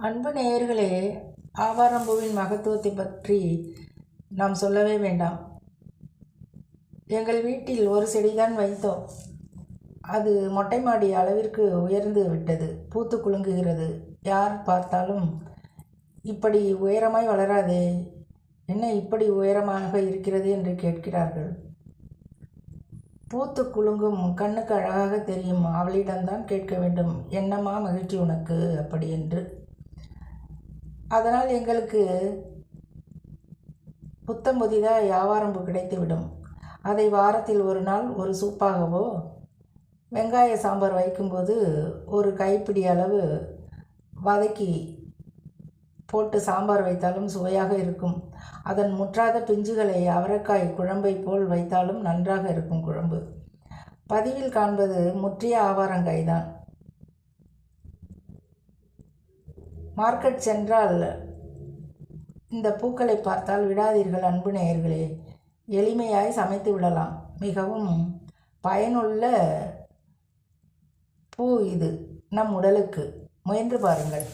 அன்பு நேயர்களே, ஆவாரம்பூவின் மகத்துவத்தை பற்றி நாம் சொல்லவே வேண்டாம். எங்கள் வீட்டில் ஒரு செடிதான் வைத்தோம். அது மொட்டை மாடி அளவிற்கு உயர்ந்து விட்டது. பூத்து குலுங்குகிறது. யார் பார்த்தாலும், இப்படி உயரமாய் வளராதே, என்ன இப்படி உயரமாக இருக்கிறது என்று கேட்கிறார்கள். பூத்து குலுங்கும் கண்ணுக்கு அழகாக தெரியும் அவளிடம்தான் கேட்க வேண்டும், என்னம்மா மகிழ்ச்சி உனக்கு அப்படி என்று. அதனால் எங்களுக்கு புத்தம் புதிதாக ஆவாரம்பூ கிடைத்துவிடும். அதை வாரத்தில் ஒரு நாள் ஒரு சூப்பாகவோ, வெங்காய சாம்பார் வைக்கும்போது ஒரு கைப்பிடி அளவு வதக்கி போட்டு சாம்பார் வைத்தாலும் சுவையாக இருக்கும். அதன் முற்றாத பிஞ்சுகளை அவரைக்காய் குழம்பை போல் வைத்தாலும் நன்றாக இருக்கும் குழம்பு. பதிவில் காண்பது முற்றிய ஆவாரங்காய் தான். மார்க்கெட் சென்றால் இந்த பூக்களை பார்த்தால் விடாதீர்கள் அன்பு நேயர்களே. எளிமையாய் சமைத்து விடலாம். மிகவும் பயனுள்ள பூ இது நம் உடலுக்கு. முயன்று பாருங்கள்.